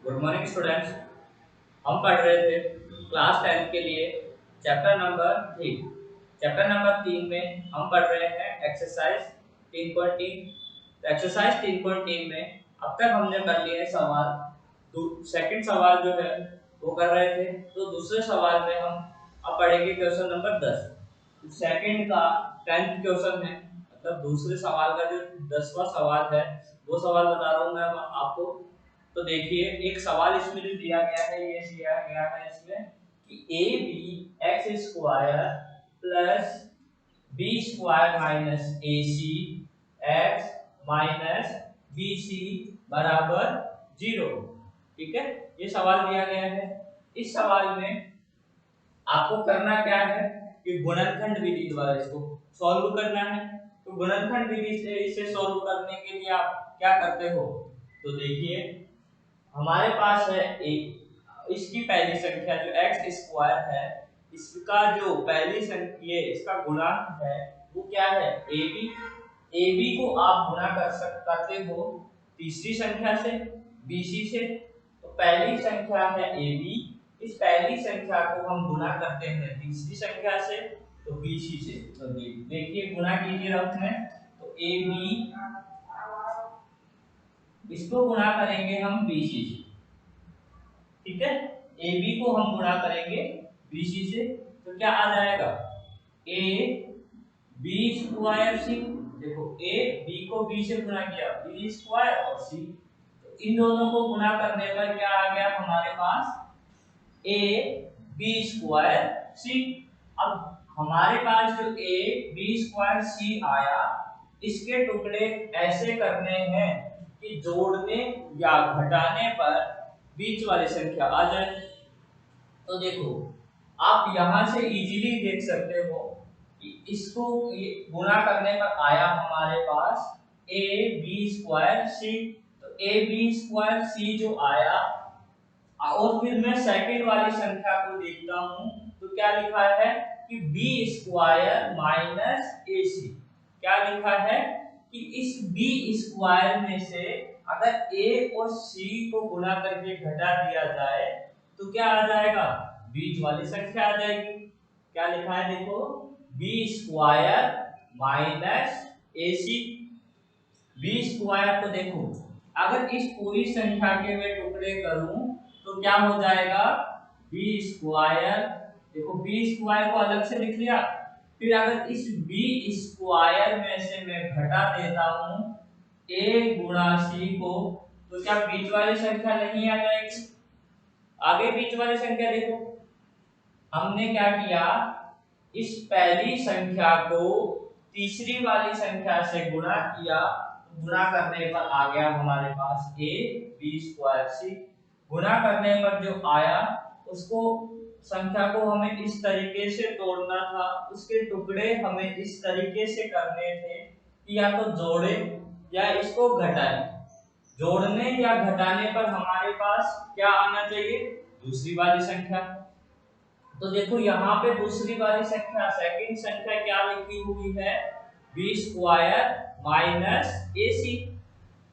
Good morning students. हम पढ़ रहे थे क्लास 10 के लिए चैप्टर नंबर 3। चैप्टर नंबर 3 में हम पढ़ रहे हैं एक्सरसाइज 3.3। तो एक्सरसाइज 3.3 में अब तक हमने कर लिए सवाल। सेकंड सवाल जो है वो कर रहे थे, तो दूसरे सवाल में हम अब पढ़ेंगे क्वेश्चन नंबर 10। सेकंड का 10th क्वेश्चन है, मतलब दूसरे सवाल का जो 10वां सवाल है वो सवाल बता रहा हूँ मैं आपको। तो देखिए, एक सवाल इसमें जो दिया गया है, ये दिया गया है इसमें कि A B X square plus B square minus A C X minus B C बराबर 0। ठीक है, ये सवाल दिया गया है। इस सवाल में आपको करना क्या है कि गुणनखंड विधि द्वारा इसको सॉल्व करना है। तो गुणनखंड विधि से इसे सॉल्व करने के लिए आप क्या करते हो, तो देखिए हमारे पास है एक, इसकी पहली संख्या जो एक्स स्क्वायर है, इसका जो पहली संख्या ये इसका गुणांक है वो क्या है, ए बी। ए बी को आप गुणा करते हो तीसरी संख्या से, बी सी से। तो पहली संख्या है ए बी, इस पहली संख्या को हम गुणा करते हैं तीसरी संख्या से, तो बी सी से। तो देखिए गुणा कीजिए रफ में, तो ए बी, इसको गुणा करेंगे हम बी सी से। ठीक है, ए बी को हम गुणा करेंगे बी सी से, तो क्या आ जाएगा, ए बी स्क्वायर सी। देखो ए बी को बी से गुणा किया, बी स्क्वायर और सी, तो इन दोनों को गुणा करने पर क्या आ गया हमारे पास, ए बी स्क्वायर सी। अब हमारे पास जो ए बी स्क्वायर सी आया, इसके टुकड़े ऐसे करने हैं कि जोड़ने या घटाने पर बीच वाली संख्या आ जाए। तो देखो आप यहां से इजीली देख सकते हो कि इसको गुणा करने पर आया हमारे पास ए बी स्क्वायर सी। तो ए बी स्क्वायर सी जो आया, और फिर मैं सेकंड वाली संख्या को देखता हूं, तो क्या लिखा है कि बी स्क्वायर माइनस ए सी। क्या लिखा है कि इस बी स्क्वायर में से अगर ए और सी को गुणा करके घटा दिया जाए तो क्या आ जाएगा, बीच वाली संख्या आ जाएगी। क्या लिखा है देखो, B square minus A C. B square को देखो, अगर इस पूरी संख्या के मैं टुकड़े करूं तो क्या हो जाएगा, बी स्क्वायर। देखो बी स्क्वायर को अलग से लिख लिया, फिर अगर इस बी स्क्वायर में से मैं घटा देता हूं ए गुणा सी को, तो क्या बीच वाली संख्या नहीं आ जाएगी। आगे बीच वाली संख्या देखो, हमने क्या किया, इस पहली संख्या को तीसरी वाली संख्या से गुणा किया, गुणा करने पर आ गया हमारे पास ए बी स्क्वायर सी। गुणा करने पर जो आया उसको, संख्या को हमें इस तरीके से तोड़ना था, उसके टुकड़े हमें इस तरीके से करने थे कि या तो जोड़े या इसको घटाए। जोड़ने या घटाने पर हमारे पास क्या आना चाहिए, दूसरी वाली संख्या। तो देखो यहाँ पे दूसरी वाली संख्या, सेकंड संख्या क्या लिखी हुई है, बी स्क्वायर माइनस ए सी।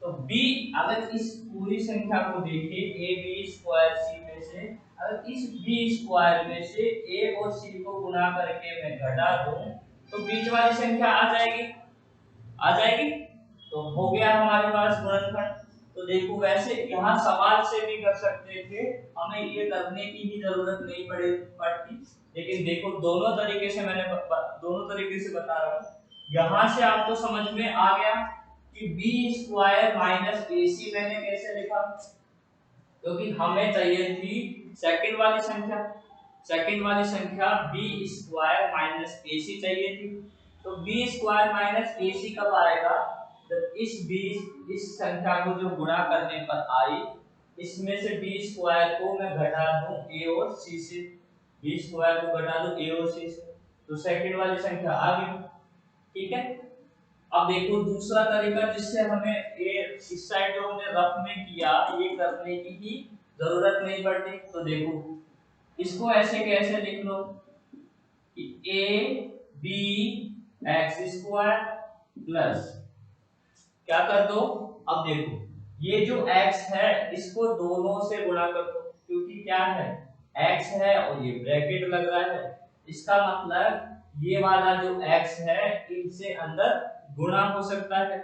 तो b, अगर इस पूरी संख्या को देखिए ए बी स्क्वायर सी में से, अगर इस b स्क्वायर में से a और c को गुणा करके मैं घटा दूं तो बीच वाली संख्या आ जाएगी, आ जाएगी। तो हो गया हमारे पास गुणनखंड। तो देखो वैसे यहाँ सवाल से भी कर सकते थे, हमें ये करने की भी जरूरत नहीं पड़ती, लेकिन देखो दोनों तरीके से मैंने दोनों तरीके से बता रहा हूँ। यहाँ से आपको समझ में आ गया कि बी स्क्वायर माइनस ए सी मैंने कैसे लिखा, क्योंकि हमें चाहिए थी सेकंड वाली संख्या। सेकंड वाली संख्या बी स्क्वायर माइनस ए सी चाहिए थी। तो बी स्क्वायर माइनस ए सी कब आएगा, जब इस संख्या को जो गुणा करने पर आई, इसमें से बी स्क्वायर को मैं घटा दूं ए और सी से, बी स्क्वायर को घटा दूं ए और सी से, तो सेकंड वाली संख्या आ गई। ठीक है, अब देखो दूसरा तरीका जिससे हमें ये इस साइड जो हमने रफ में किया, ये करने की ही जरूरत नहीं पड़ती। तो देखो इसको ऐसे कैसे लिख लो कि A B X square plus, क्या कर दो, अब देखो ये जो x है इसको दोनों से गुणा कर दो, क्योंकि क्या है x है और ये ब्रैकेट लग रहा है, इसका मतलब ये वाला जो x है इनसे अंदर गुणा हो सकता है।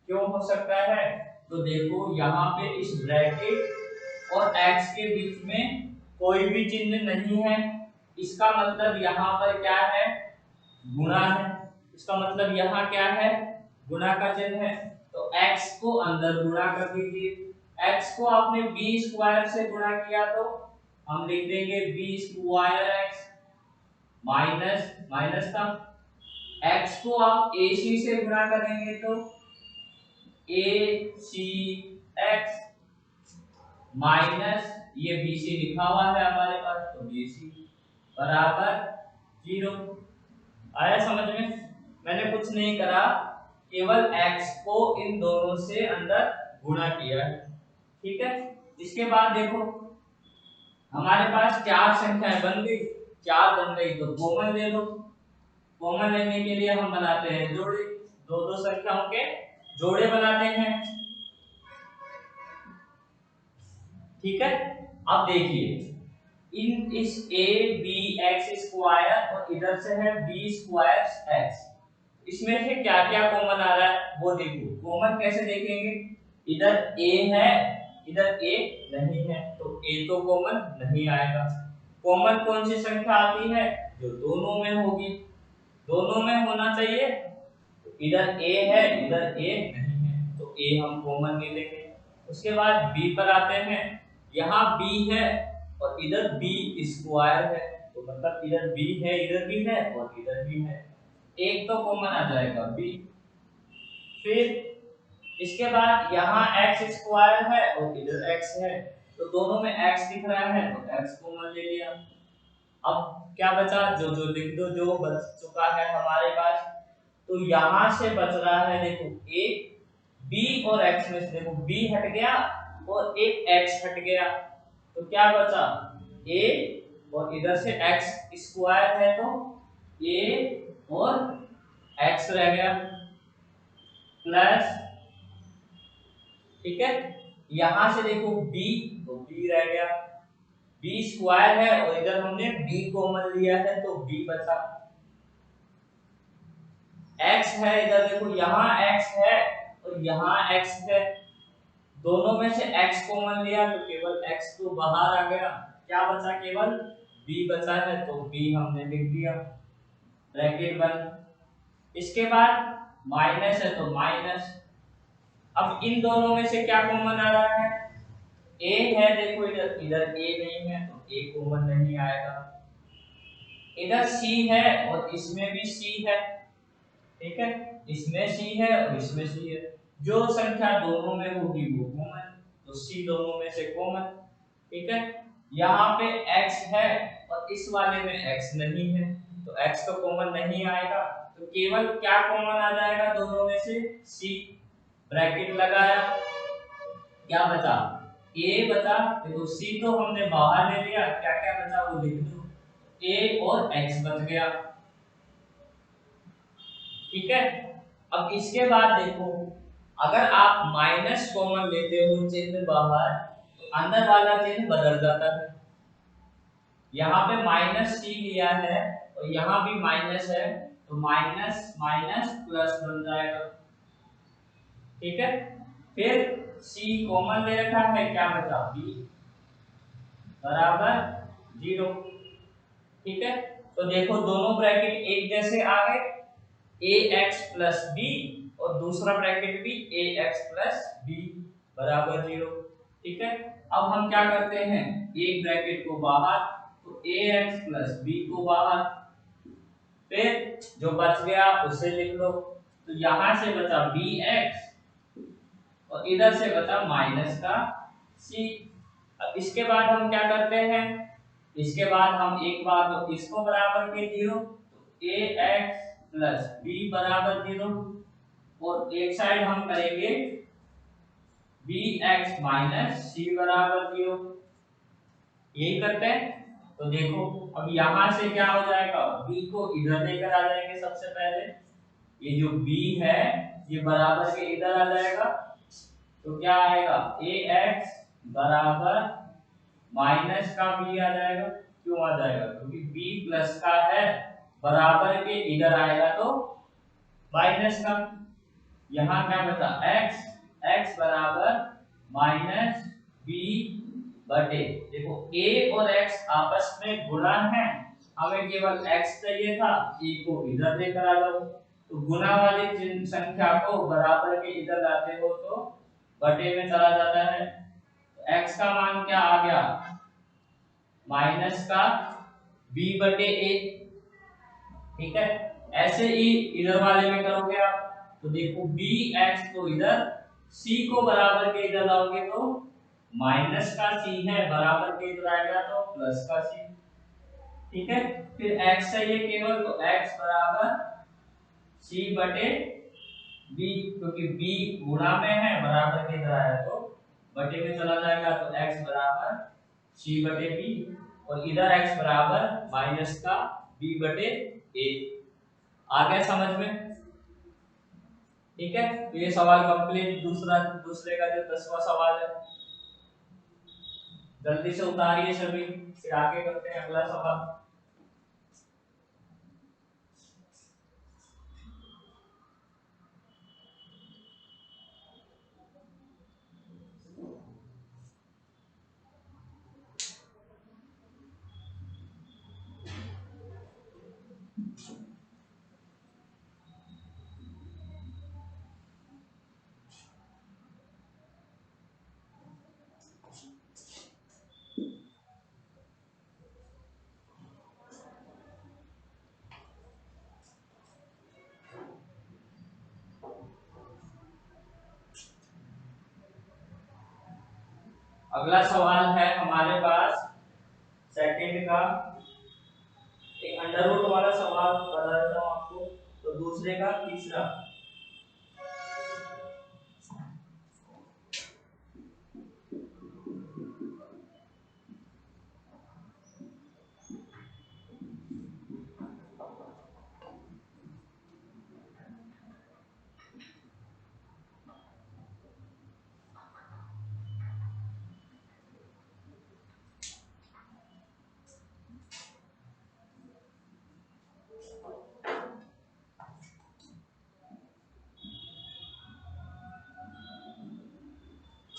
क्यों हो सकता है? तो देखो यहाँ पे इस ब्रैकेट और x के बीच में कोई भी चिन्ह नहीं है, इसका मतलब यहाँ पर क्या है गुणा है। इसका मतलब यहाँ क्या है गुणा का चिन्ह है। तो x को अंदर गुणा कर दीजिए। x को आपने b स्क्वायर से गुणा किया तो हम लिख देंगे b square x minus minus का x को आप ac से गुणा करेंगे तो ac x माइनस ये bc लिखा हुआ है हमारे पास तो bc बराबर 0। आया समझ में? मैंने कुछ नहीं करा, केवल x को इन दोनों से अंदर गुणा किया है। ठीक है, इसके बाद देखो हमारे पास चार संख्याएं बन गई, चार बन गई तो कॉमन ले लो। कॉमन लेने के लिए हम बनाते हैं जोड़े, दो दो संख्याओं के जोड़े बनाते हैं। ठीक है, अब देखिए इस a b x स्क्वायर और इधर से है b स्क्वायर x, इसमें से क्या क्या कॉमन आ रहा है वो देखो। कॉमन कैसे देखेंगे? इधर a है इधर a नहीं है तो a तो कॉमन नहीं आएगा। कॉमन कौन सी संख्या आती है? जो दोनों में होगी, दोनों में होना चाहिए। तो इधर a है इधर a नहीं है तो a हम कॉमन नहीं लेंगे। उसके बाद b पर आते हैं, यहाँ b है और इधर b स्क्वायर है तो मतलब इधर b है इधर भी है और इधर भी है, एक तो कॉमन आ जाएगा b। फिर इसके बाद यहाँ x स्क्वायर है और इधर x है तो दोनों में x दिख रहा है तो x कॉमन ले लिया। अब क्या बचा? जो जो लिख दो जो बच चुका है हमारे पास। तो यहाँ से बच रहा है देखो a b और x में से देखो b हट गया और एक x हट गया तो क्या बचा a और इधर से x स्क्वायर है तो a और x रह गया प्लस। ठीक है, यहां से देखो b तो b रह गया, b स्क्वायर है और इधर हमने b कॉमन लिया है तो b बचा। x है इधर देखो यहाँ x है और यहाँ x है, दोनों में से x कॉमन लिया तो केवल x तो बाहर आ गया, क्या बचा केवल b बचा है तो b हमने लिख दिया ब्रैकेट बंद। इसके बाद माइनस है तो माइनस। अब इन दोनों में से क्या कॉमन आ रहा है? a है देखो इधर इधर a नहीं है तो a कॉमन नहीं आएगा। इधर c है और इसमें भी c है। ठीक है, इसमें c है और इसमें c है, जो संख्या दोनों में होगी वो कॉमन, तो c दोनों में से कॉमन। ठीक है, यहाँ पे x है और इस वाले में x नहीं है तो x तो कॉमन नहीं आएगा, तो केवल क्या कॉमन आ जाएगा दोनों में से? c। ब्रैकेट लगाया, क्या बचा? a बचा, देखो c तो हमने बाहर ले लिया, क्या क्या बचा वो लिख दो, a और x बच गया। ठीक है, अब इसके बाद देखो अगर आप माइनस कॉमन लेते हो चिन्ह बाहर तो अंदर वाला चिन्ह बदल जाता है। यहाँ पे माइनस सी लिया है और यहाँ भी माइनस है तो माइनस माइनस प्लस बन जाएगा। ठीक है, फिर सी कॉमन ले रखा है, क्या बचा? बी बराबर 0। ठीक है, तो देखो दोनों ब्रैकेट एक जैसे आ गए, ax प्लस b और दूसरा ब्रैकेट भी ax प्लस b बराबर 0। ठीक है, अब हम क्या करते हैं, एक ब्रैकेट को बाहर तो ax प्लस b को बाहर, फिर जो बच गया उसे लिख लो। तो यहां से बचा bx और इधर से बचा माइनस का c। अब इसके बाद हम क्या करते हैं, इसके बाद हम एक बार तो इसको बराबर के 0 तो ax प्लस b बराबर 0 और एक साइड हम करेंगे bx माइनस c बराबर 0, यही करते हैं। तो देखो अब यहां से क्या हो जाएगा, b को इधर लेकर आ जाएंगे सबसे पहले, ये जो b है ये बराबर के इधर आ जाएगा तो क्या आएगा ए एक्स बराबर माइनस का बी आ जाएगा। क्यों आ जाएगा? क्योंकि बी प्लस का है, बराबर के इधर आएगा तो माइनस का। यहाँ क्या बचा एक्स, एक्स बराबर माइनस बी बटे, देखो a और x आपस में गुणा है, हमें केवल x चाहिए था, e को इधर लेकर आ जाओ, तो गुणा वाली चिन्ह संख्या को बराबर के इधर लाते हो तो बटे में चला जाता है। तो x का मान क्या आ गया, माइनस का b बटे a। ठीक है, ऐसे ही इधर वाले में करोगे आप, तो देखो bx को इधर, c को बराबर के इधर लाओगे तो माइनस का c है, बराबर के इधर आएगा तो प्लस का c। ठीक है, फिर x चाहिए केवल, तो x बराबर c बटे b, क्योंकि b गुणा में है, बराबर के इधर आया तो बटे में चला जाएगा, तो x बराबर c बटे b, और इधर x बराबर माइनस का b बटे a। आ गया समझ में? ठीक है, तो ये सवाल कंप्लीट, दूसरे का जो 10वां सवाल है, जल्दी से उतारिए सभी, फिर आगे करते हैं अगला सवाल। अगला सवाल है हमारे पास सेकंड का, एक अंडर रूट वाला सवाल बता देता हूं आपको, तो दूसरे का तीसरा।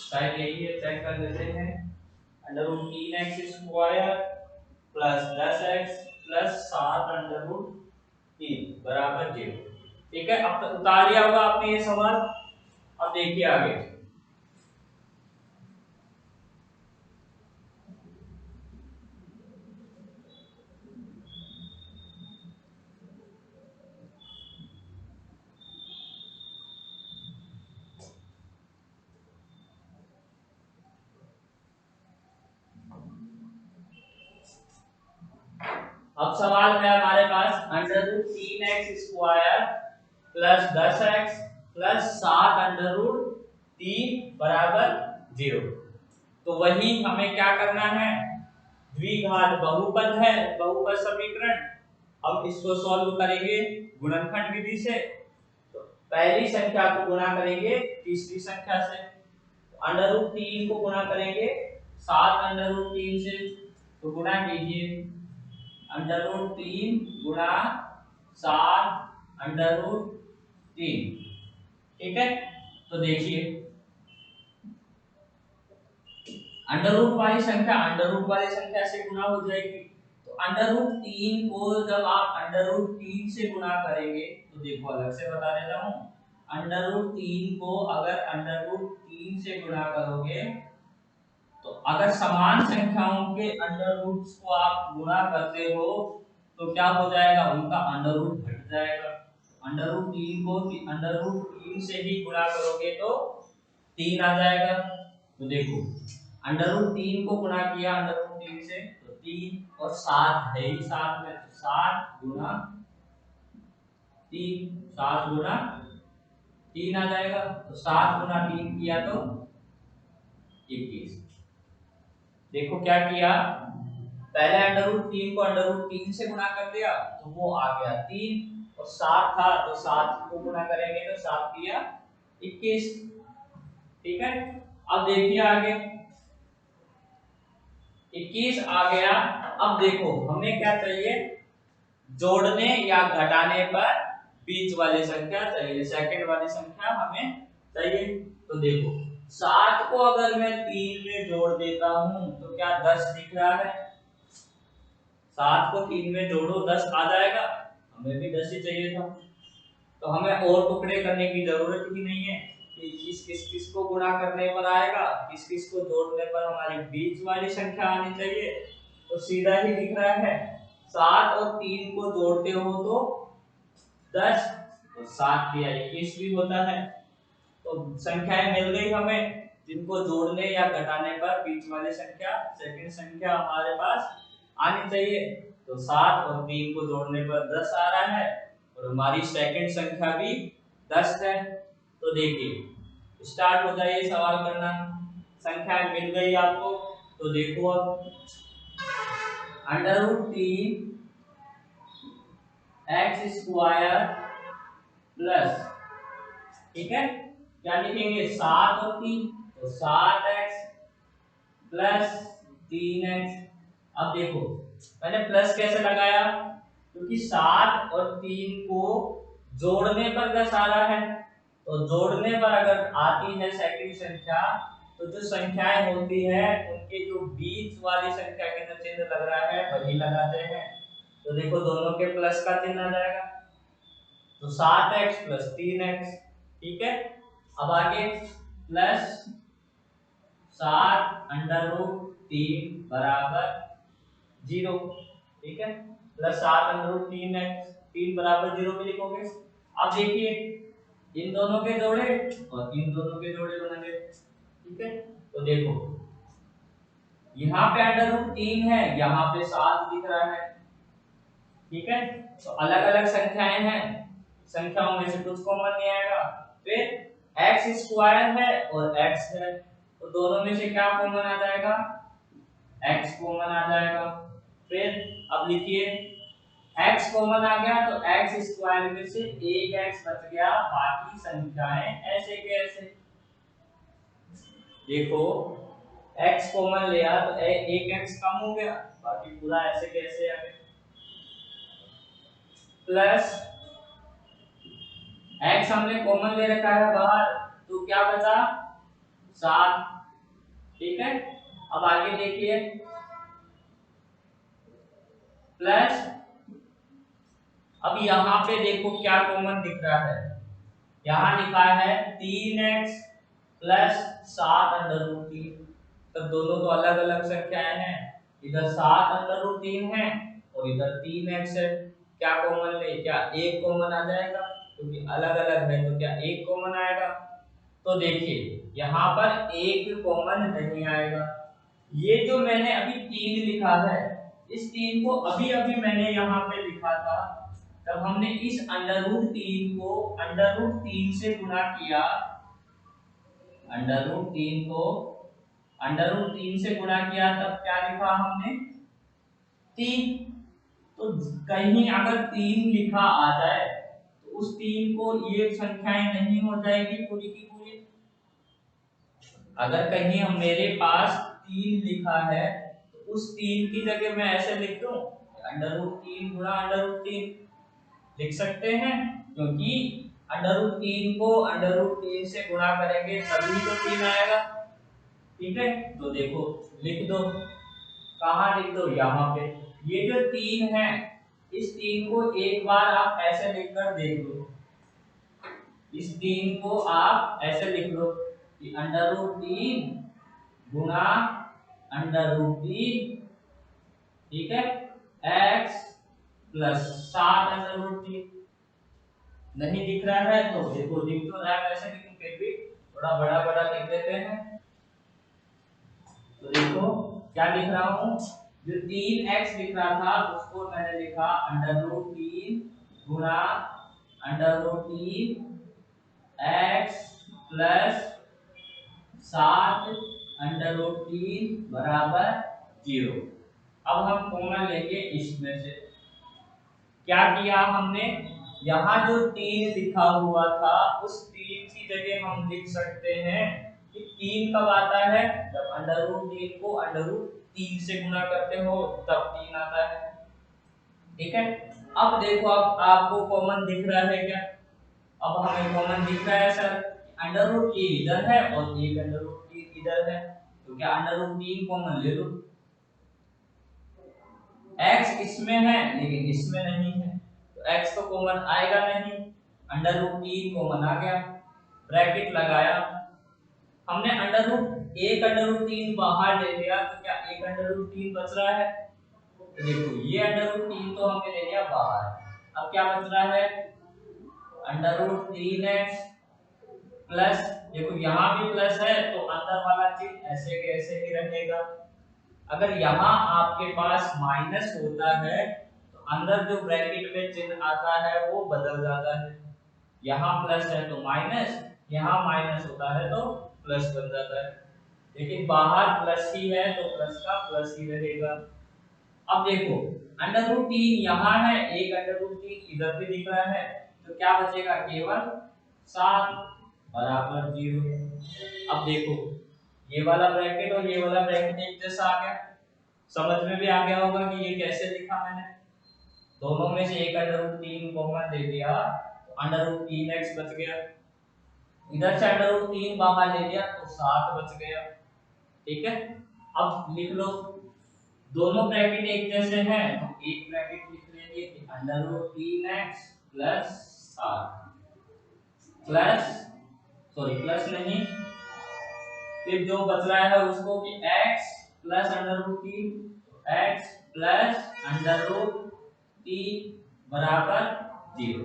शायद यही है, चेक कर लेते हैं। Under root 3x square plus 10x plus 7 under root 3 बराबर 0। ठीक है, अब तक उतार लिया होगा आपने ये सवाल। अब देखिए आगे, अब सवाल है हमारे पास under root 3x square plus 10x plus 7 under root 3 बराबर 0। तो वही हमें क्या करना है, द्विघात बहुपद है, बहुपद समीकरण, हम इसको सॉल्व करेंगे गुणनखंड विधि से। तो पहली संख्या को गुणा करेंगे तीसरी संख्या से, अंडर रूट 3 को गुणा करेंगे 7 अंडर रूट 3 से, तो गुणा कीजिए, अंडर रूट 3 गुणा 7 अंडर रूट 3। ठीक है, तो देखिए अंडर रूट वाली संख्या से गुणा हो जाएगी, तो अंडर रूट 3 को जब आप अंडर रूट 3 से गुणा करेंगे, तो देखो अलग से बता देता हूं, अंडर रूट 3 को अगर अंडर रूट 3 से गुणा करोगे, तो अगर समान संख्याओं के अंडर रूट्स को आप गुणा करते हो तो क्या हो जाएगा, उनका अंडर रूट घट जाएगा। अंडर रूट 3 को अंडर रूट 3 से ही गुणा करोगे तो 3 आ जाएगा। तो देखो अंडर रूट 3 को गुणा किया अंडर रूट 3 से, तो 3 और 7 है ही साथ में, तो 7 गुणा 3, 7 गुणा 3 आ जाएगा। तो 7 गुणा 3 किया तो 21। देखो क्या किया, पहले अंडर रूट 3 को अंडर रूट 3 से गुणा कर दिया तो वो आ गया 3, और 7 था तो 7 को गुणा करेंगे तो 7 किया 21। ठीक है। अब देखिए आगे 21 आ गया। अब देखो हमें क्या चाहिए, जोड़ने या घटाने पर बीच वाली संख्या चाहिए, सेकंड वाली संख्या हमें चाहिए। तो देखो 7 को अगर मैं 3 में जोड़ देता हूं तो क्या 10 दिख रहा है? 7 को 3 में जोड़ो 10 आ जाएगा, हमें भी 10 ही चाहिए था। तो हमें और टुकड़े करने की जरूरत ही नहीं है कि किस को गुणा करने पर आएगा, किस को जोड़ने पर हमारी बीच वाली संख्या आनी चाहिए। तो सीधा ही दिख रहा है, 7 और 3 को जोड़ते हो तो 10, तो 7 या 21 भी होता है। तो संख्याएं मिल गई हमें जिनको जोड़ने या घटाने पर बीच वाली संख्या, सेकंड संख्या हमारे पास आनी चाहिए। तो 7 और 3 को जोड़ने पर 10 आ रहा है और हमारी सेकंड संख्या भी 10 है। तो देखिए स्टार्ट हो जाइए सवाल करना। संख्याएं मिल गई आपको, तो देखो अब √3 x स्क्वायर प्लस, ठीक है, क्या लिखेंगे 7 और 3, तो 7x प्लस 3x। अब देखो मैंने प्लस कैसे लगाया, क्योंकि 7 और 3 को जोड़ने पर 10 आ रहा है। तो जोड़ने पर अगर आती है सेकंड संख्या, तो जो संख्याएं होती है उनके जो बीच वाली संख्या के जो चिन्ह लग रहा है वही लगाते हैं। तो देखो दोनों के प्लस का चिन्ह आ जाएगा, तो 7x प्लस 3x, ठीक है। अब आगे प्लस 7√3 बराबर 0, ठीक है, प्लस 7√3x 3 बराबर 0 भी लिखोगे। अब देखिए इन दोनों के जोड़े और इन दोनों के जोड़े बनेंगे, ठीक है। तो देखो यहाँ पे √3 है, यहाँ पे 7 दिख रहा है, ठीक है। तो अलग अलग संख्याएं हैं, संख्याओं में से कुछ कॉमन नहीं आएगा। फिर एक्स स्क्वायर है और एक्स है, तो दोनों में से क्या कॉमन आ जाएगा, एक्स कॉमन आ जाएगा। फिर अब लिखिए एक्स कॉमन आ गया तो एक्स स्क्वायर में से एक एक्स बच गया, बाकी संख्याएं ऐसे के ऐसे। देखो एक्स कॉमन लिया तो एक एक्स कम हो गया, बाकी पूरा ऐसे कैसे आ गया। प्लस एक्स हमने कॉमन ले रखा है बाहर, तो क्या बचा 7, ठीक है। अब आगे देखिए प्लस, अब यहाँ पे देखो क्या कॉमन दिख रहा है, यहाँ लिखा है 3x प्लस 7√3। तब दोनों तो अलग अलग संख्याएं हैं, इधर 7√3 है और इधर 3x है। क्या कॉमन ले, क्या एक कॉमन आ जाएगा, क्योंकि अलग अलग है तो क्या एक कॉमन आएगा। तो देखिए यहाँ पर एक कॉमन नहीं आएगा। ये जो मैंने अभी 3 लिखा है, इस 3 को अभी अभी मैंने यहाँ पे लिखा था, तब हमने इस √3 को √3 से गुणा किया, √3 को √3 से गुणा किया, तब क्या लिखा हमने 3। तो कहीं अगर 3 लिखा आ जाए तो उस 3 को ये संख्याएं नहीं हो जाएगी पूरी की पूरी। अगर कहीं हम मेरे पास 3 लिखा है तो उस 3 की जगह मैं ऐसे लिख दूं √3 गुणा √3 लिख सकते हैं, क्योंकि √3 को √3 से गुणा करेंगे तभी तो 3 आएगा, ठीक है। तो देखो लिख दो, कहाँ लिख दो, यहाँ पे। ये जो 3 है, इस 3 को एक बार आप ऐसे लिखकर देख लो, इस 3 को आप ऐसे लिख लो कि √3 गुणा √3, ठीक है, x प्लस 7√3। नहीं दिख रहा है तो देखो दिख तो रहा है वैसे, लेकिन फिर भी थोड़ा बड़ा बड़ा लिख देते हैं। तो देखो क्या लिख रहा हूँ, जो 3x लिख रहा था उसको मैंने लिखा √3 गुणा √3 x प्लस 7√3 बराबर 0। अब हम कॉमन लेंगे इसमें से। क्या किया हमने, यहाँ जो 3 लिखा हुआ था उस 3 की जगह हम लिख सकते हैं कि 3 कब आता है, जब अंडर रूट 3 को अंडर रूट 3 से गुणा करते हो तब 3 आता है। ठीक है, अब देखो अब आपको कॉमन दिख रहा है क्या? अब हमें कॉमन दिख रहा है सर, अंडर रूट 3 इधर है और एक अंडर रूट 3 इधर है, तो क्या अंडर रूट 3 कॉमन ले लो। x इसमें है लेकिन इसमें नहीं है, तो x तो कॉमन आएगा नहीं, अंडर रूट 3 कॉमन आ गया, ब्रैकेट लगाया। हमने अंडर रूट 3 बाहर ले लिया, तो क्या एक अंडर रूट 3 बच रहा है? तो देखो ये अंडर रूट 3 तो हमने ले लिया बाहर, अब क्या बच रहा है, अंडर रूट 3x प्लस, देखो यहाँ भी प्लस है तो अंदर वाला चिन्ह ऐसे के ऐसे ही रहेगा। अगर यहाँ आपके पास माइनस होता है तो अंदर जो ब्रैकेट में चिन्ह आता है वो बदल जाता है, यहाँ प्लस है तो माइनस, यहाँ माइनस होता है तो प्लस बन जाता है, लेकिन बाहर प्लस ही है तो प्लस का प्लस ही रहेगा। अब देखो अंडर रूट 3 यहाँ है, एक अंडर रूट 3 इधर भी दिख रहा है, तो क्या बचेगा, केवल 7 बराबर 0। अब देखो ये वाला ब्रैकेट और ये वाला ब्रैकेट एक जैसा आ गया, समझ में भी आ गया होगा कि ये कैसे लिखा मैंने, दोनों में से एक अंडर रूट 3 कॉमन ले लिया तो अंडर रूट 3x बच गया, इधर से अंडर रूट 3 बाहर ले लिया तो 7 बच गया। ठीक है, अब लिख लो, दोनों ब्रैकेट एक जैसे हैं तो एक ब्रैकेट लिख लेंगे कि under root 3x plus 7 plus, sorry plus नहीं, फिर जो बच रहा है उसको कि x plus under root 3, x plus under root 3 बराबर 0।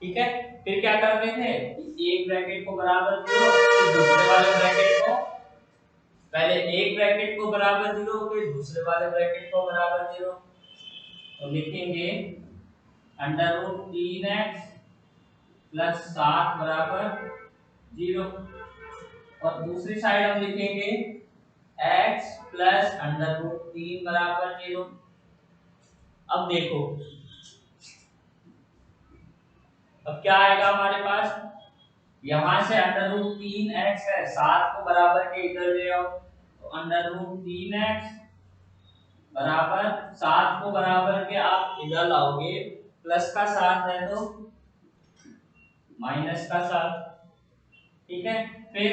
ठीक है, फिर क्या करते थे, एक ब्रैकेट को बराबर 0 फिर दूसरे वाले ब्रैकेट को, पहले एक ब्रैकेट को बराबर 0 फिर दूसरे वाले ब्रैकेट को बराबर 0, तो लिखेंगे अंडर रूट 3x प्लस 7 बराबर 0, और दूसरी साइड हम लिखेंगे x प्लस अंडर रूट 3 बराबर 0। अब देखो अब क्या आएगा हमारे पास, यहां से अंडर रूट 3x है, 7 को बराबर के इधर ले आओ, तो अंडर रूट 3x बराबर 7 को बराबर के आप इधर लाओगे, प्लस का 7 है तो माइनस का 7। ठीक है, फिर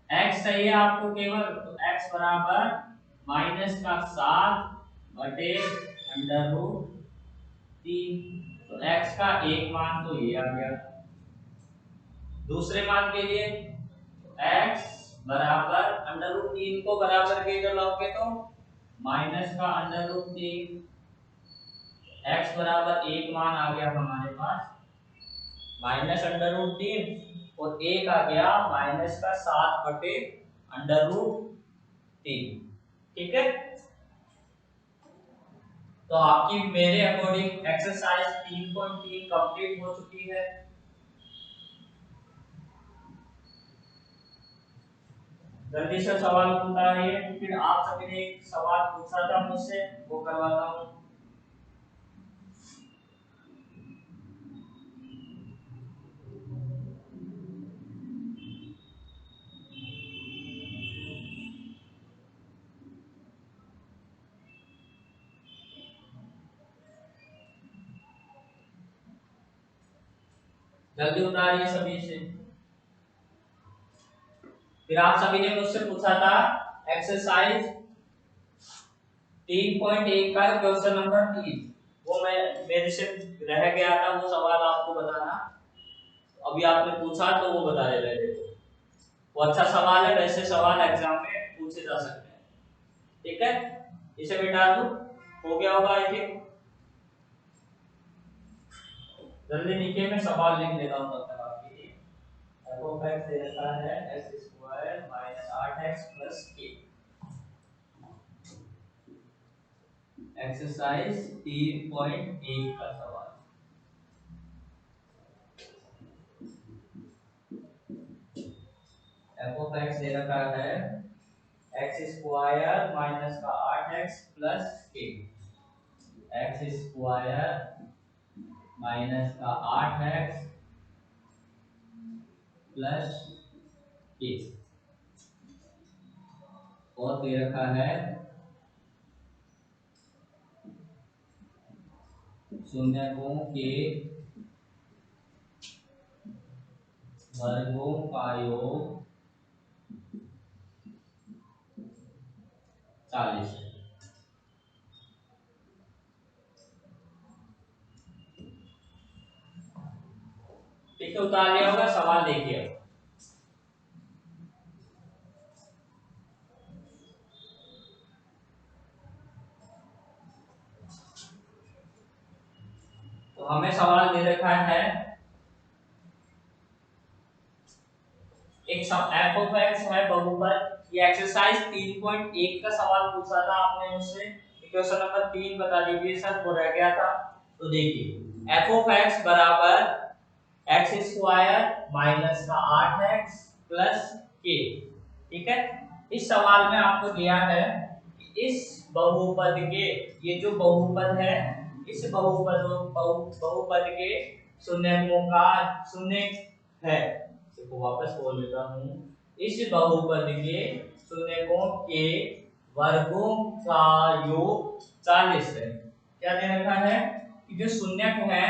x चाहिए आपको केवल, तो x बराबर माइनस का 7 बटे अंडर रूट 3, तो x का एक मान तो ये आ गया। दूसरे मान के लिए x बराबर अंडर रूट 3 को बराबर के इधर लाओगे तो माइनस का अंडर रूट 3, x बराबर एक मान आ गया हमारे पास माइनस अंडर रूट 3, और एक आ गया माइनस का 7 बटे अंडर रूट 3। ठीक है, तो आपकी मेरे अकॉर्डिंग एक्सरसाइज 3.3 कंप्लीट हो चुकी है। जल्दी से सवाल उतारिए, फिर आप सभी ने एक सवाल पूछा था मुझसे वो करवाता हूँ। जल्दी उतारिए सभी से। फिर आप सभी ने मुझसे पूछा था एक्सरसाइज 3.1 का क्वेश्चन नंबर 3, वो मैं मेरे से रह गया था वो सवाल आपको बताना, अभी आपने पूछा तो वो बता रहे थे, वो अच्छा सवाल है, वैसे सवाल एग्जाम में पूछे जा सकते हैं। ठीक है, इसे मिटा दूं, हो गया होगा आई थिंक, जल्दी नीचे में सवाल लिख देता हूं तब तक आपके लिए। f ऑफ x देता है x square minus 8x plus k, exercise 3.1 का सवाल। f ऑफ x दे रखा है x स्क्वायर माइनस का 8x plus k, x square minus का 8x प्लस के और दे रखा है शून्यकों के वर्गों का योग 40 है। ठीक है, उतार लिया होगा। सवाल देखिए, तो हमें सवाल दे रखा है एक एफ ऑफ एक्स है बहुपद। ये एक्सरसाइज 3.1 का सवाल पूछा था आपने मुझसे, क्वेश्चन नंबर 3 बता दीजिए सर, वो रह गया था। तो देखिए एफ ऑफ एक्स बराबर एक्स स्क्वायर माइनस का 8x प्लस के। ठीक है, इस सवाल में आपको दिया है कि इस बहुपद के, ये जो बहुपद है, इस बहुपद के शून्यकों का शून्य है, इसको वापस बोल देता हूँ, इस बहुपद के शून्यकों के वर्गों का योग 40 है। क्या दे रखा है कि जो शून्यक है,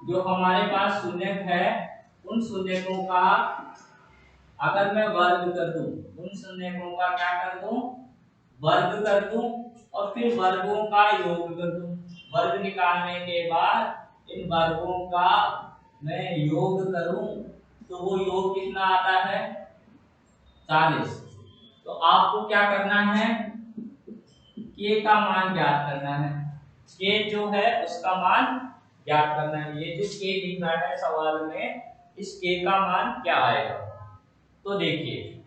जो हमारे पास शून्यक है, उन शून्यकों का अगर मैं वर्ग कर दूं, उन शून्यकों का क्या कर दूं, वर्ग कर दूं और फिर वर्गों का योग कर दूं। वर्ग निकालने के बाद इन वर्गों का मैं योग करूं तो वो योग कितना आता है, 40। तो आपको क्या करना है, के का मान ज्ञात करना है। के जो है उसका मान ज्ञात करना है। ये जो के दिख रहा है सवाल में, इस के का मान क्या आएगा। तो देखिए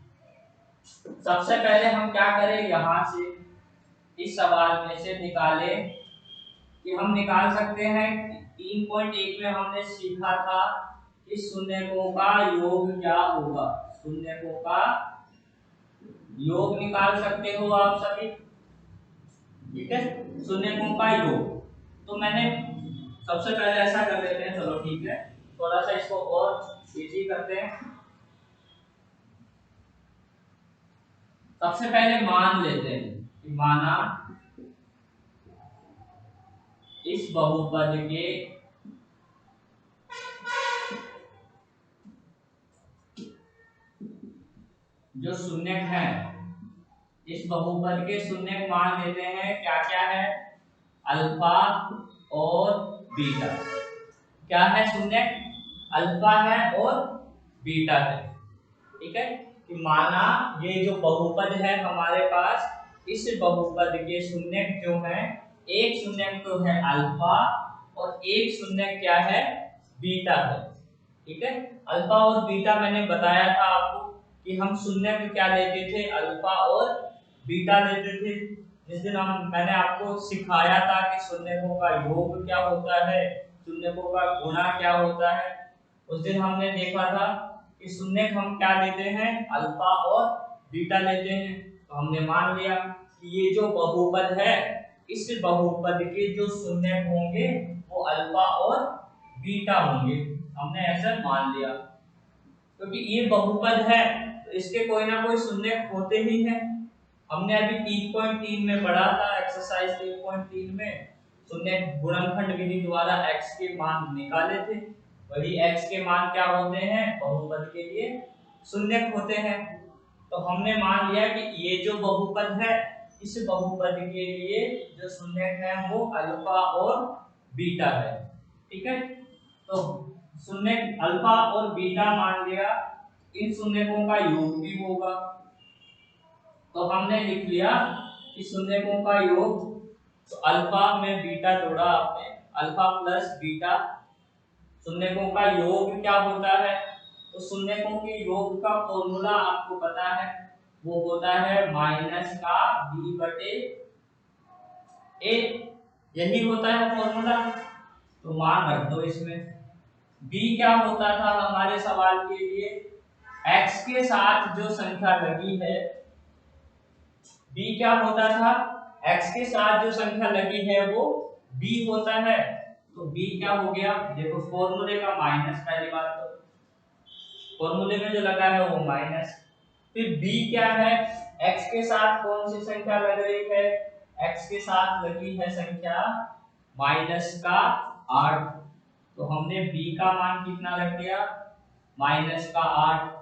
सबसे पहले हम क्या करें, यहां से इस सवाल में से निकालें कि हम निकाल सकते हैं 3.1 में हमने सीखा था कि शून्यकों का योग क्या होगा। शून्यकों का योग निकाल सकते हो आप सभी। ठीक है, शून्यकों का योग। तो मैंने सबसे पहले ऐसा कर लेते हैं, चलो ठीक है, थोड़ा सा इसको और इजी करते हैं। सबसे पहले मान लेते हैं कि माना इस बहुपद के जो शून्यक है, इस बहुपद के शून्यक मान लेते हैं क्या क्या है, अल्फा और बीटा। क्या है शून्यक, अल्फा है और बीटा है। ठीक है, कि माना ये जो बहुपद है हमारे पास, इस बहुपद के शून्यक जो है, एक शून्यक तो है अल्फा और एक शून्यक क्या है, बीटा है। ठीक है, अल्फा और बीटा मैंने बताया था आपको कि हम शून्यक क्या लेते थे, अल्फा और बीटा लेते थे। जिस दिन मैंने आपको सिखाया था कि शून्यकों का योग क्या होता है, शून्यकों का गुणा क्या होता है, उस दिन हमने देखा था कि शून्यक हम क्या लेते हैं, अल्फा और बीटा लेते हैं। तो हमने मान लिया कि ये जो बहुपद है, इस बहुपद के जो शून्यक होंगे वो अल्फा और बीटा होंगे। हमने ऐसा मान लिया क्योंकि ये बहुपद है तो इसके कोई ना कोई शून्यक होते ही हैं। हमने अभी 3.3 में पढ़ा था, एक्सरसाइज 3.3 में शून्य गुणनखंड विधि द्वारा x के मान निकाले थे। वही x के मान क्या होते हैं, बहुपद के लिए शून्यक होते हैं। तो हमने मान लिया कि ये जो बहुपद है, इस बहुपद के लिए जो शून्यक है वो अल्फा और बीटा है। ठीक है, तो शून्य अल्फा और बीटा मान लिया, इन शून्यकों का योग भी होगा। तो हमने लिख लिया कि शून्यकों का योग, तो अल्फा में बीटा जोड़ा आपने, अल्फा प्लस बीटा, शून्यकों का योग क्या होता है, तो शून्यकों के योग का फॉर्मूला आपको पता है, वो होता है माइनस का b बटे a, यही होता है फॉर्मूला। तो मान रख दो इसमें। b क्या होता था हमारे सवाल के लिए, x के साथ जो संख्या लगी है, b क्या होता था, x के साथ जो संख्या लगी है वो b होता है। तो b क्या हो गया, देखो फॉर्मूले का माइनस, पहली बात तो फॉर्मूले में जो लगा है वो माइनस। फिर b क्या है, x के साथ कौन सी संख्या लग रही है, x के साथ लगी है संख्या माइनस का 8, तो हमने b का मान कितना रख दिया, माइनस का 8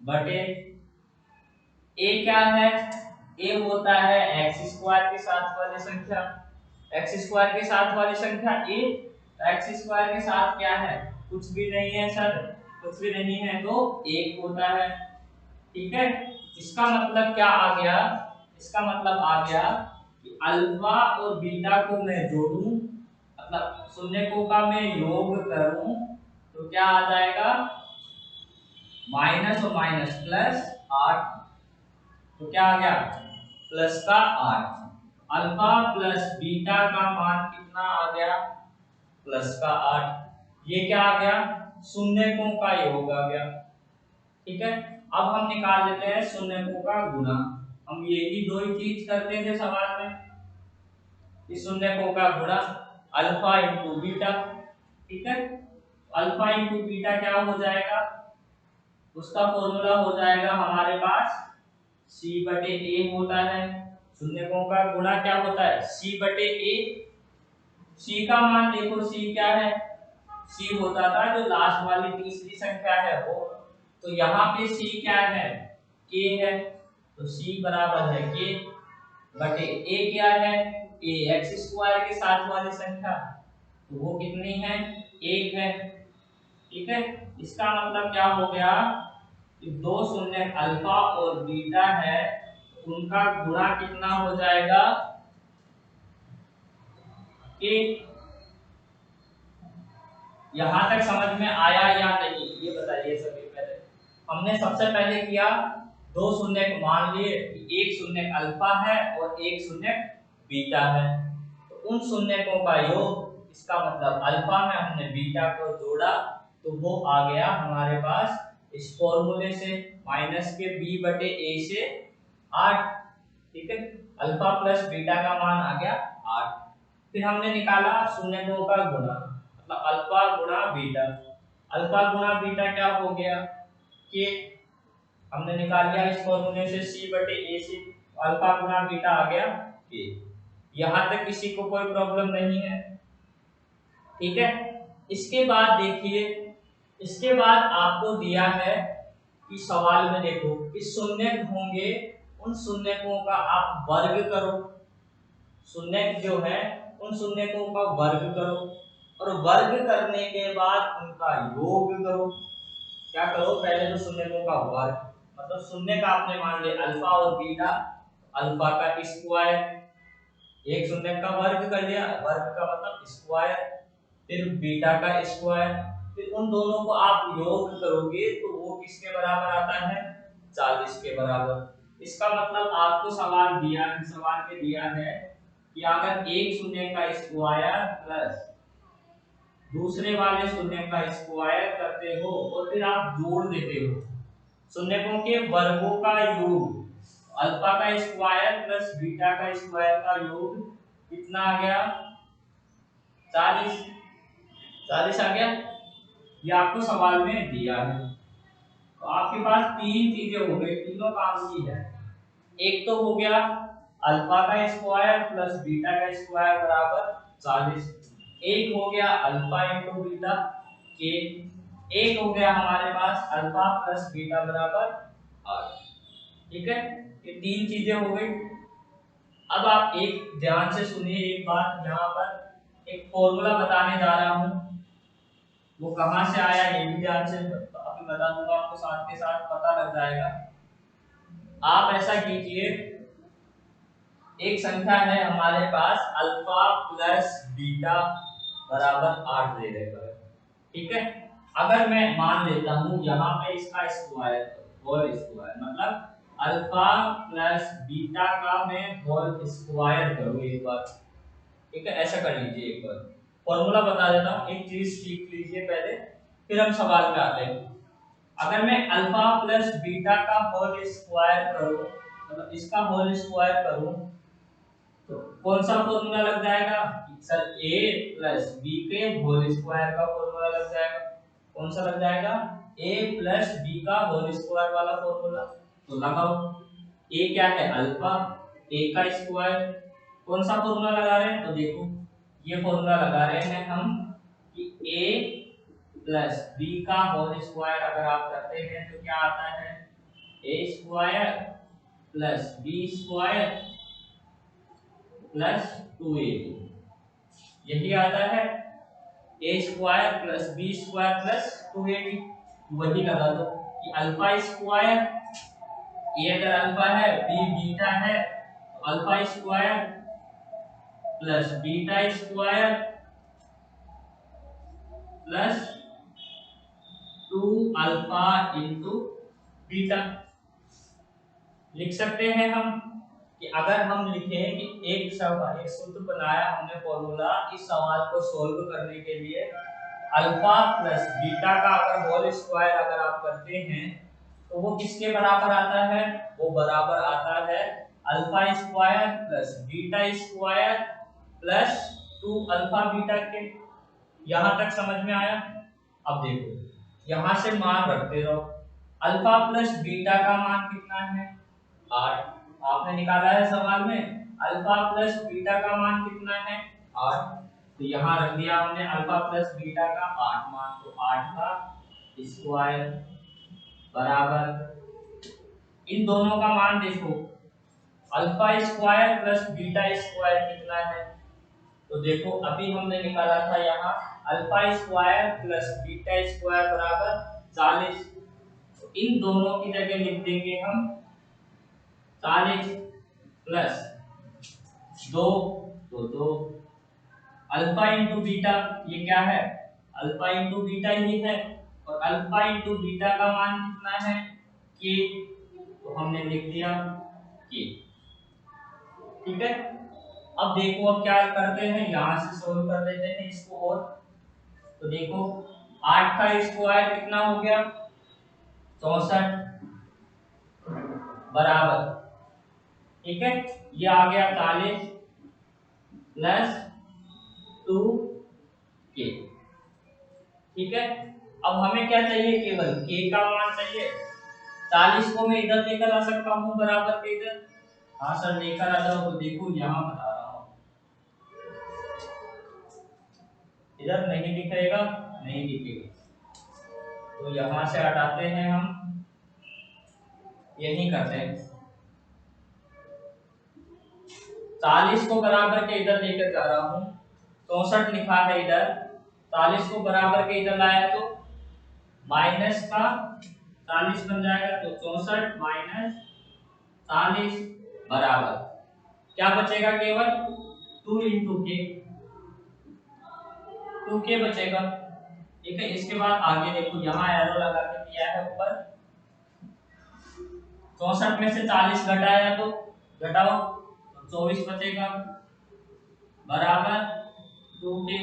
बटे a क्या है, a होता है x स्क्वायर के साथ वाली संख्या, x स्क्वायर के साथ वाली संख्या a, तो x स्क्वायर के साथ क्या है, कुछ भी नहीं है सर, कुछ भी नहीं है तो 1 होता है। ठीक है, इसका मतलब क्या आ गया, इसका मतलब आ गया कि अल्फा और बीटा को मैं जोड़ूं, मतलब शून्यकों का मैं योग करूं, तो क्या आ जाएगा, माइनस और माइनस प्लस 8, तो क्या आ गया, प्लस का 8। अल्फा प्लस बीटा का मान कितना आ गया, प्लस का 8। ये क्या आ गया, शून्यकों का योग आ गया। ठीक है, अब हम निकाल लेते हैं शून्यकों का गुणा। हम यही दो ही चीज करते थे सवाल में, इस शून्यकों का गुणा अल्फा इंटू बीटा। ठीक है, अल्फा इंटू बीटा क्या हो जाएगा, उसका फॉर्मूला हो जाएगा हमारे पास c बटे a होता है, शून्यकों का गुणा क्या होता है, c बटे a। c का मान देखो, c क्या है, c होता था जो लास्ट वाली तीसरी संख्या है वो, तो यहाँ पे c क्या है, k है, तो c बराबर है k बटे a क्या है, a x स्क्वायर के साथ वाली संख्या, तो वो कितनी है, 1 है। ठीक है, इसका मतलब क्या हो गया कि दो शून्य अल्फा और बीटा है, उनका गुणा कितना हो जाएगा, कि यहां तक समझ में आया या नहीं, ये बताइए सभी। पहले हमने सबसे पहले किया, दो शून्य मान लिए कि एक शून्य अल्फा है और एक शून्य बीटा है, तो उन शून्यकों का योग, इसका मतलब अल्फा में हमने बीटा को जोड़ा, तो वो आ गया हमारे पास इस फॉर्मूले से, माइनस के b बटे a से 8। ठीक है, अल्फा प्लस बीटा का मान आ गया 8। फिर हमने निकाला शून्यकों का गुणा, मतलब अल्फा गुणा बीटा। अल्फा गुणा बीटा क्या हो गया, कि हमने निकाल लिया इस फॉर्मूले से c बटे a से, अल्फा गुणा बीटा आ गया k। यहां तक किसी को कोई प्रॉब्लम नहीं है। ठीक है, इसके बाद देखिए, इसके बाद आपको दिया है कि सवाल में देखो कि शून्य होंगे, उन शून्यकों का आप वर्ग करो, शून्य जो है उन शून्यकों का वर्ग करो, और वर्ग करने के बाद उनका योग करो। क्या करो, पहले तो शून्यकों का वर्ग, मतलब शून्य का आपने मान लिया अल्फा और बीटा, अल्फा का स्क्वायर, एक शून्य का वर्ग कर लिया, वर्ग का मतलब स्क्वायर, फिर बीटा का स्क्वायर, फिर उन दोनों को आप योग करोगे तो वो किसके बराबर आता है, 40 के बराबर। इसका मतलब आपको सवाल दिया है, सवाल में दिया है कि अगर एक शून्य का स्क्वायर प्लस दूसरे वाले शून्य का स्क्वायर करते हो और फिर आप जोड़ देते हो शून्यकों के वर्गों का योग, अल्फा का स्क्वायर प्लस बीटा का स्क्वायर का योग कितना आ गया, 40। 40 आ गया, ये आपको सवाल में दिया है। तो आपके पास तीन चीजें हो गई, तीनों काम की है। एक तो हो गया अल्फा का स्क्वायर प्लस बीटा का स्क्वायर बराबर 40, एक हो गया अल्फा इंटू बीटा के, एक हो गया हमारे पास अल्फा प्लस बीटा बराबर 8। ठीक है, ये तीन चीजें हो गई। अब आप एक ध्यान से सुनिए, एक बात यहाँ पर एक फॉर्मूला बताने जा रहा हूँ, वो कहाँ से आया ये भी ध्यान से अभी बता दूंगा आपको, साथ के साथ पता लग जाएगा। आप ऐसा कीजिए, एक संख्या है हमारे पास अल्फा प्लस बीटा बराबर 8 दे देगा। ठीक है, अगर मैं मान लेता हूँ यहाँ पे इसका स्क्वायर, होल स्क्वायर, मतलब अल्फा प्लस बीटा का मैं होल स्क्वायर करूँ एक बार। ठीक है, ऐसा कर लीजिए एक बार, फॉर्मूला बता देता हूँ, एक चीज सीख लीजिए पहले, फिर हम सवाल पे आते हैं। अगर मैं अल्फा प्लस बीटा का होल स्क्वायर करूं, मतलब इसका होल स्क्वायर करूं, तो कौन सा फॉर्मूला लग जाएगा सर, a प्लस b के होल स्क्वायर का फॉर्मूला लग जाएगा। कौन सा लग जाएगा, ए प्लस बी का होल स्क्वायर वाला फॉर्मूला। तो लगाओ, ए क्या है अल्फा, ए का स्क्वायर। कौन सा फॉर्मूला लगा रहे हैं, तो देखो ये फॉर्मूला लगा रहे हैं हम कि ए प्लस बी का होल स्क्वायर अगर आप करते हैं तो क्या आता है, A square plus B square plus 2ab, यही आता है A square plus B square plus 2ab। वही लगा दो कि अल्फा स्क्वायर, ए अगर अल्फा है बी बीटा है, तो alpha square plus beta square plus 2 alpha into beta. लिख सकते हैं हम कि अगर हम लिखें कि एक सूत्र बनाया हमने फॉर्मूला इस सवाल को सॉल्व करने के लिए, अल्फा प्लस बीटा का अगर होल स्क्वायर अगर आप करते हैं तो वो किसके बराबर आता है, वो बराबर आता है alpha square plus beta square plus 2 alpha beta के। यहां तक समझ में आया। अब देखो यहां से मान रखते रहो, अल्फा प्लस बीटा का मान कितना है 8, आपने निकाला है सवाल में। अल्फा प्लस बीटा का मान कितना है 8, तो यहाँ रख दिया हमने अल्फा प्लस बीटा का 8 मान, तो 8 का स्क्वायर बराबर इन दोनों का मान देखो, alpha square plus beta square कितना है, तो देखो अभी हमने निकाला था यहाँ alpha square plus beta square बराबर 40, तो इन दोनों की जगह लिख देंगे हम 40 प्लस 2 तो 2 अल्फा इंटू बीटा, ये क्या है अल्फा इंटू बीटा ही है, और अल्फा इंटू बीटा का मान कितना है के, तो हमने लिख दिया के। ठीक है, अब देखो अब क्या करते हैं, यहां से सोल्व कर लेते हैं इसको। और तो देखो 8 का स्क्वायर कितना हो गया 64 बराबर, ठीक है ये आ गया 40 प्लस 2 के। ठीक है, अब हमें क्या चाहिए, केवल के का मान चाहिए। 40 को मैं इधर लेकर आ सकता हूँ बराबर के इधर, हाँ सर लेकर आ जाओ। तो देखो यहाँ बता रहा हूँ, इधर नहीं दिखेगा, नहीं दिखेगा, तो यहाँ से हटाते हैं हम, यही करते हैं। 40 को बराबर के इधर लेकर जा रहा हूँ, 64 लिखा है इधर, 40 को बराबर के इधर लाया तो माइनस का 40 बन जाएगा, तो 64 माइनस 40 बराबर क्या बचेगा, केवल 2 इंटू के, 2 के बचेगा। ठीक है, इसके बाद आगे देखो यहाँ एरो लगा के दिया है ऊपर, 64 में से 40 घटाया तो घटाओ तो 24 बचेगा बराबर 2 के।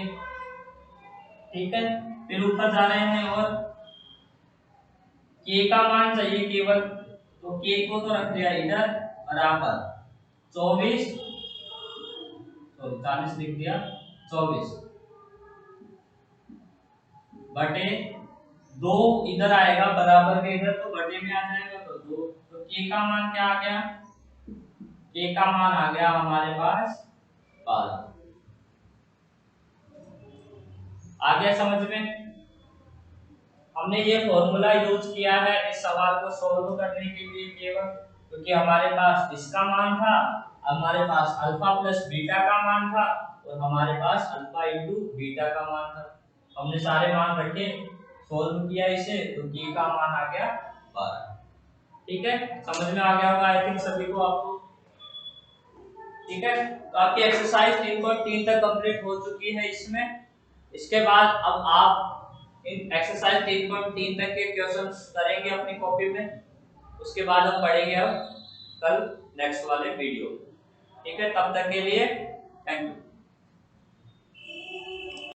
ठीक है, फिर ऊपर जा रहे हैं और के का मान चाहिए केवल, तो के को तो रख दिया इधर बराबर 24, तो 40 लिख दिया 24 बटे 2 इधर आएगा बराबर के इधर, तो बटे में आ जाएगा तो 2, तो के का मान क्या आ गया, के का मान आ गया हमारे पास 12। आ गया समझ में। हमने ये फॉर्मूला यूज किया है इस सवाल को सॉल्व करने के लिए केवल, क्योंकि हमारे पास इसका मान था, हमारे पास अल्फा प्लस बीटा का मान था, और हमारे पास अल्फा इंटू बीटा का मान था। हमने सारे मान रखे, सॉल्व किया इसे, तो के का मान आ गया 12। ठीक है, समझ में आ गया होगा आई थिंक सभी को आपको। ठीक है, तो आपकी एक्सरसाइज 3.3 तक कंप्लीट हो चुकी है इसमें। इसके बाद अब आप इन एक्सरसाइज 3.3 तक के क्वेश्चंस करेंगे अपनी कॉपी में, उसके बाद हम पढ़ेंगे अब कल नेक्स्ट वाले वीडियो। ठीक है, तब तक के लिए थैंक यू।